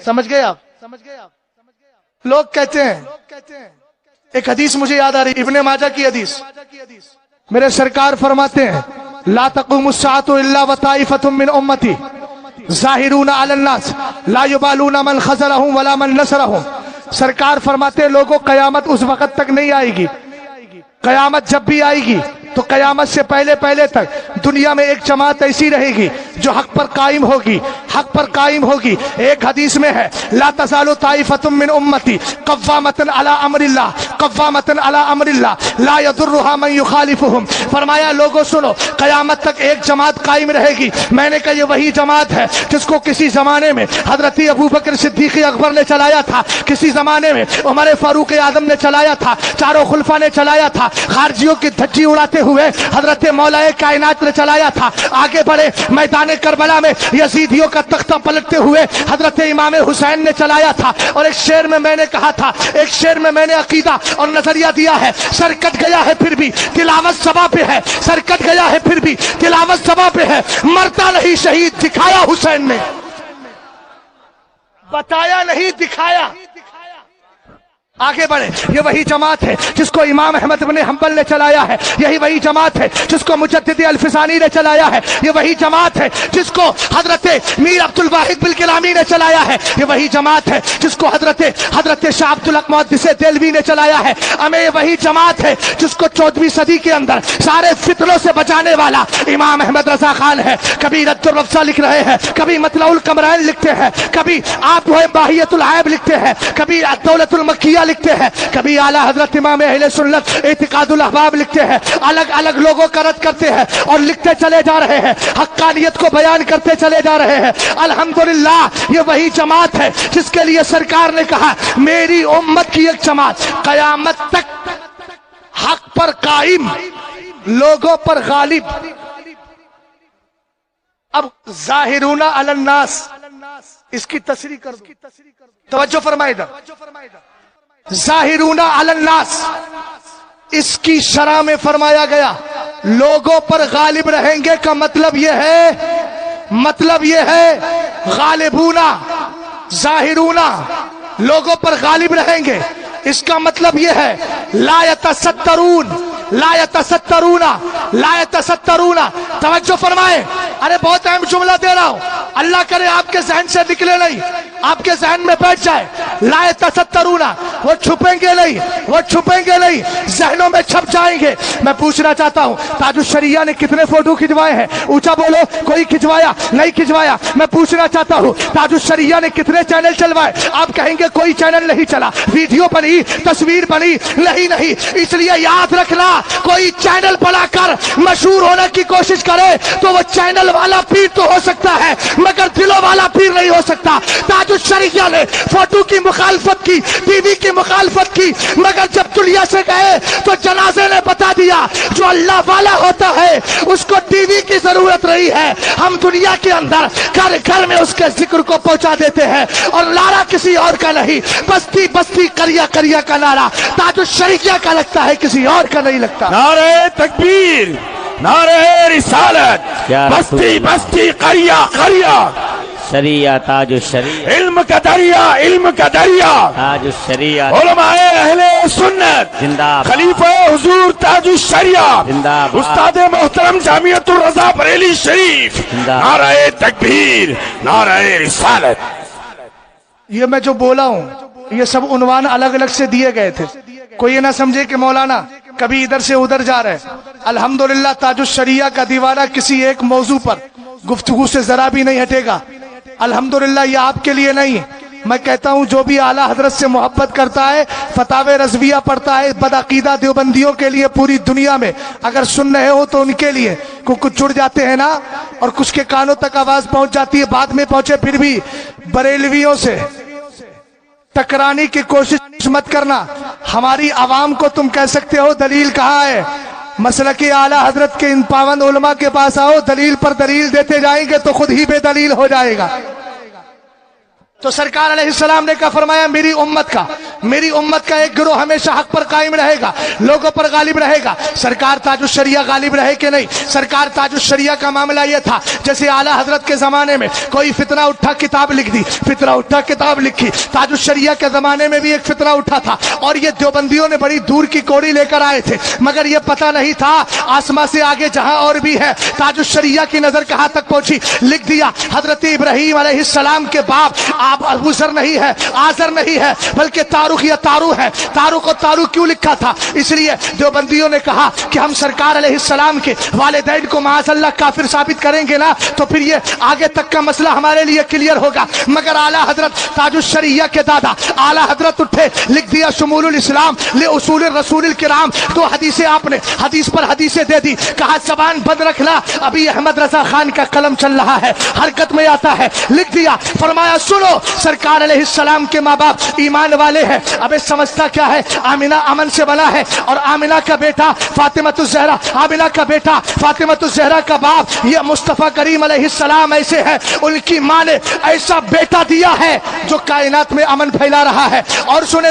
سمجھ گئے آپ؟ لوگ کہتے ہیں، ایک حدیث مجھے یاد آ رہی، ابن ماجہ کی حدیث، میرے سرکار فرماتے ہیں لا تقوم الساعة الا وطائفة من امتی ظاہرون علی الناس لا یبالون من خذلهم ولا من نصرهم۔ سرکار فرماتے ہیں لوگوں قیامت اس وقت تک نہیں آئے گی، قیامت جب بھی آئے گی تو قیامت سے پہلے تک دنیا میں ایک جماعت ایسی رہے گی جو حق پر قائم ہوگی، حق پر قائم ہوگی۔ ایک حدیث میں ہے لا تزال طائفة من امتی قوامة علی امر اللہ، قوامة علی امر اللہ لا یضرها من یخالفهم۔ فرمایا لوگوں سنو، قیامت تک ایک جماعت قائم رہے گی۔ میں نے کہا یہ وہی جماعت ہے جس کو کسی زمانے میں حضرت ابوبکر صدیق اکبر نے چلایا تھا، کسی زمانے میں عمر فاروق اعظم نے چلایا تھا، چاروں خلفاء نے چلایا تھا، خارجیوں کی دھجی اڑاتے ہوئے حضرت مولا کائنات نے چلایا تھا۔ آگے بڑھے میدان کربلا میں یزیدیوں کا تختہ پلٹتے ہوئے حضرت امام حسین نے چلایا تھا۔ اور ایک شعر میں میں نے کہا تھا، ایک شعر میں میں نے عقیدہ اور نظریہ دیا ہے، سر کٹ گیا ہے پھر بھی تلاوت سبا پہ ہے، سر کٹ گیا ہے پھر بھی تلاوت سبا پہ ہے، مرتا نہیں شہید دکھایا حسین نے، بتایا نہیں دکھایا۔ آگے بڑھے، یہ وہی جماعت ہے جس کو امام احمد بن حنبل نے چلایا ہے، یہی وہی جماعت ہے جس کو مجدد الفسانی نے چلایا ہے، یہ وہی جماعت ہے جس کو حضرت میر عبد الواحد بالکلامی نے چلایا ہے، یہ وہی جماعت ہے جس کو حضرت شاہ عبد الحق محدث دہلوی نے چلایا ہے، ہمیں یہ وہی جماعت ہے جس کو 14ویں صدی کے اندر سارے فتنوں سے بچانے والا امام احمد رضا خان ہے۔ کبھی رد الرفضہ لکھ رہے ہیں، کبھی مطلع القمرین لکھتے ہیں، کبھی آپ باہیت العیب لکھتے ہیں، کبھی دولت المکیہ لکھتے ہیں، کبھی اعلیٰ حضرت امام اہل سنت اعتقاد الاحباب لکھتے ہیں، الگ الگ لوگوں کا رد کرتے ہیں اور لکھتے چلے جا رہے ہیں، حقانیت کو بیان کرتے چلے جا رہے ہیں۔ الحمدللہ یہ وہی جماعت ہے جس کے لیے سرکار نے کہا میری امت کی ایک جماعت قیامت تک حق پر قائم، لوگوں پر غالب۔ اب ظاہرون علی الناس، اس کی تصریح کر دو، توجہ فرمائے گا، ظاہرون علی الناس اس کی شرح میں فرمایا گیا لوگوں پر غالب رہیں گے کا مطلب یہ ہے غالبون، ظاہرون لوگوں پر غالب رہیں گے، اس کا مطلب یہ ہے لا یتسترون، لا یتسترون، لا یتسترون۔ توجہ فرمائیں، ارے بہت اہم جملہ دے رہا ہوں، اللہ کرے آپ کے ذہن سے نکلے نہیں، آپ کے ذہن میں بیٹھ جائے۔ لا یتسترون، وہ چھپیں گے نہیں، وہ چھپیں گے نہیں، ذہنوں میں چھپ جائیں گے۔ میں پوچھنا چاہتا ہوں تاج الشریعہ نے کتنے فوٹو کھنچوائے ہیں؟ اونچا بولو، کوئی کھنچوایا نہیں کھنچوایا؟ میں پوچھنا چاہتا ہوں تاج الشریعہ نے کتنے چینل چلوائے؟ آپ کہیں گے کوئی چینل نہیں چلا، ویڈیو بنی، تصویر بنی، نہیں، اس لیے یاد رکھنا کوئی چینل بنا کر مشہور ہونے کی کوشش کرے تو وہ چینل والا پیر تو ہو سکتا ہے مگر دلوں والا پیر نہیں ہو سکتا۔ تاج الشریعہ نے فوٹو کی مخالفت کی، ٹی وی کی مخالفت کی، مگر جب دنیا سے گئے تو جنازے نے بتا دیا جو اللہ والا ہوتا ہے اس کو ٹی وی کی ضرورت نہیں ہے، ہم دنیا کے اندر گھر گھر میں اس کے ذکر کو پہنچا دیتے ہیں، اور نعرہ کسی اور کا نہیں، بستی بستی قریہ قریہ کا نعرہ تاج الشریعہ کا لگتا ہے، کسی اور کا نہیں لگتا۔ نعرہ تکبیر، نعرہ رسالت، بستی بستی قریہ قریہ، شریعہ تاج الشریعہ، علم کا دریا، علم کا دریا، تاج الشریعہ علماء اہل سنت، زندہ باد، خلیفہ حضور تاج الشریعہ، زندہ باد، استاد محترم جامعۃ الرضا بریلی شریف، زندہ باد، نعرہ تکبیر، نعرہ رسالت۔ یہ میں جو بولا ہوں یہ سب عنوان الگ الگ سے دیے گئے تھے، کوئی یہ نہ سمجھے کہ مولانا کبھی ادھر سے ادھر جا رہے۔ الحمدللہ تاج الشریعہ کا دیوانہ کسی ایک موضوع پر گفتگو سے ذرا بھی نہیں ہٹے گا۔ الحمدللہ یہ آپ کے لیے نہیں، میں کہتا ہوں جو بھی اعلیٰ حضرت سے محبت کرتا ہے، فتاوی رضویہ پڑھتا ہے، بدعقیدہ دیوبندیوں کے لیے پوری دنیا میں اگر سن رہے ہو تو ان کے لیے کچھ جڑ جاتے ہیں نا، اور کچھ کے کانوں تک آواز پہنچ جاتی ہے، بعد میں پہنچے پھر بھی بریلویوں سے ٹکرانے کی کوشش مت کرنا۔ ہماری عوام کو تم کہہ سکتے ہو دلیل کہاں ہے، مسلک اعلیٰ حضرت کے ان پاون علماء کے پاس آؤ، دلیل پر دلیل دیتے جائیں گے تو خود ہی بے دلیل ہو جائے گا۔ تو سرکار علیہ السلام نے کہا فرمایا میری امت کا ایک گروہ ہمیشہ حق پر قائم رہے گا، لوگوں پر غالب رہے گا۔ سرکار تاج الشریعہ غالب رہے کہ نہیں؟ سرکار تاج الشریعہ کا معاملہ یہ تھا جیسے اعلیٰ حضرت کے زمانے میں کوئی فتنہ اٹھا کتاب لکھ دی، فتنہ اٹھا کتاب لکھی۔ تاج الشریعہ کے زمانے میں بھی ایک فتنہ اٹھا تھا اور یہ دیوبندیوں نے بڑی دور کی کوڑی لے کر آئے تھے، مگر یہ پتہ نہیں تھا آسماں سے آگے جہاں اور بھی ہے تاج الشریعہ کی نظر کہاں تک پہنچی۔ لکھ دیا حضرت ابراہیم علیہ السلام کے باپ آپ ابوذر نہیں ہے، آزر نہیں ہے، بلکہ تاروخ یا تارو ہے۔ تارو کو تارو کیوں لکھا تھا؟ اس لیے دیوبندیوں نے کہا کہ ہم سرکار علیہ السلام کے والدین کو معاذ اللہ کافر ثابت کریں گے نا تو پھر یہ آگے تک کا مسئلہ ہمارے لیے کلیئر ہوگا۔ مگر اعلیٰ حضرت تاج الشریعہ کے دادا اعلیٰ حضرت اٹھے، لکھ دیا شمول الاسلام لأصول الرسول الکرام۔ دو حدیثیں آپ نے حدیث پر حدیثیں دے دی، کہا زبان بند رکھنا، ابھی احمد رضا خان کا قلم چل رہا ہے، حرکت میں آتا ہے۔ لکھ دیا فرمایا سنو سرکار علیہ السلام کے ماں باپ ایمان والے ہیں۔ اب سمجھتا کیا ہے؟ آمینہ امن سے بنا ہے اور آمینہ کا بیٹا فاطمۃ الزہرا، آمینہ کا بیٹا فاطمۃ الزہرا کا باپ یہ مصطفیٰ کریم علیہ السلام ایسے ہیں، ان کی ماں نے ایسا بیٹا دیا ہے جو کائنات میں امن پھیلا رہا ہے۔ اور سنے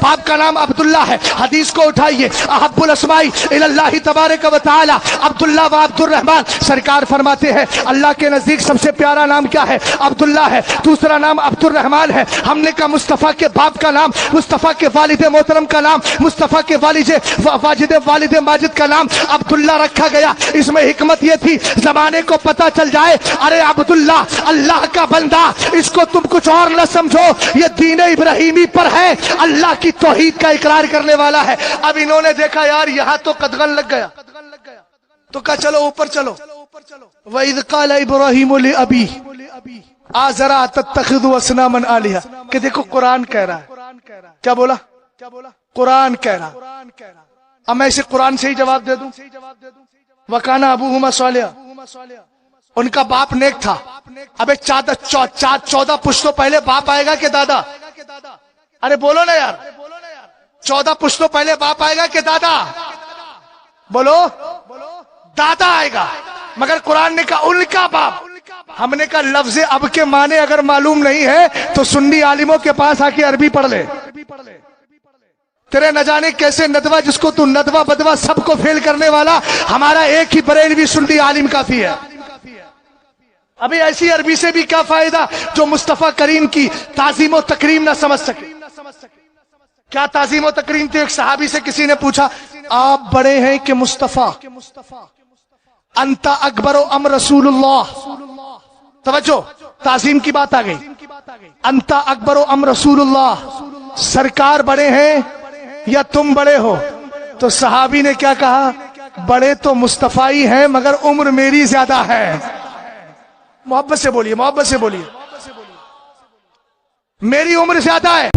باپ کا نام عبداللہ ہے۔ حدیث کو اٹھائیے، احب الاسماء الی اللہ تبارک و تعالی عبداللہ و عبد الرحمن۔ سرکار فرماتے ہیں اللہ کے نزدیک سب سے پیارا نام کیا ہے؟ عبداللہ ہے، دوسرا نام عبد الرحمن ہے۔ ہم نے کہا مصطفیٰ کے باپ کا نام، مصطفیٰ کے والد محترم کا نام، مصطفیٰ کے والد ماجد کا نام عبداللہ رکھا گیا۔ اس میں حکمت یہ تھی زمانے کو پتہ چل جائے ارے عبداللہ اللہ کا بندہ، اس کو تم کچھ اور نہ سمجھو، یہ دین ابراہیمی پر ہے، اللہ کی توحید کا اقرار کرنے والا ہے۔ اب انہوں نے دیکھا یار یہاں تو قدغن لگ گیا، تو کہا چلو اوپر چلو۔ وَإِذْ قَالَ إِبْرَاهِيمُ لِأَبِيهِ آزَرَ تَتَّخِذُ أَصْنَامًا آلِهَةً کہ دیکھو قرآن کہہ رہا ہے، کیا بولا؟ قرآن کہہ رہا۔ اب میں اسے قرآن سے ہی جواب دے دوں، وَكَانَ أَبُوهُمَا صَالِحًا، ان کا باپ نیک تھا۔ اب 14 پشتوں پہلے باپ آئے گا کہ دادا؟ ارے بولو نا یار، 14 پشتوں پہلے باپ آئے گا کہ دادا؟ بولو، دادا آئے گا۔ مگر قرآن نے کہا ان کا باپ۔ ہم نے کہا لفظ اب کے معنی اگر معلوم نہیں ہے تو سنی عالموں کے پاس آ کے عربی پڑھ لے۔ تیرے نہ جانے کیسے ندوہ، جس کو تو ندوہ بدوہ سب کو فیل کرنے والا، ہمارا ایک ہی بریلوی سنی عالم کافی ہے۔ ابھی ایسی عربی سے بھی کیا فائدہ جو مصطفیٰ کریم کی تعظیم و تکریم نہ سمجھ سکے۔ کیا تعظیم و تکریم تھی؟ ایک صحابی سے کسی نے پوچھا آپ بڑے ہیں کہ مصطفیٰ؟ انت اکبر ام رسول اللہ؟ توجہ، تعظیم کی بات آ گئی۔ انت اکبر ام رسول اللہ، سرکار بڑے ہیں یا تم بڑے ہو؟ تو صحابی نے کیا کہا؟ بڑے تو مصطفیٰ ہی ہیں مگر عمر میری زیادہ ہے۔ محبت سے بولیے، محبت سے بولیے، میری عمر زیادہ ہے۔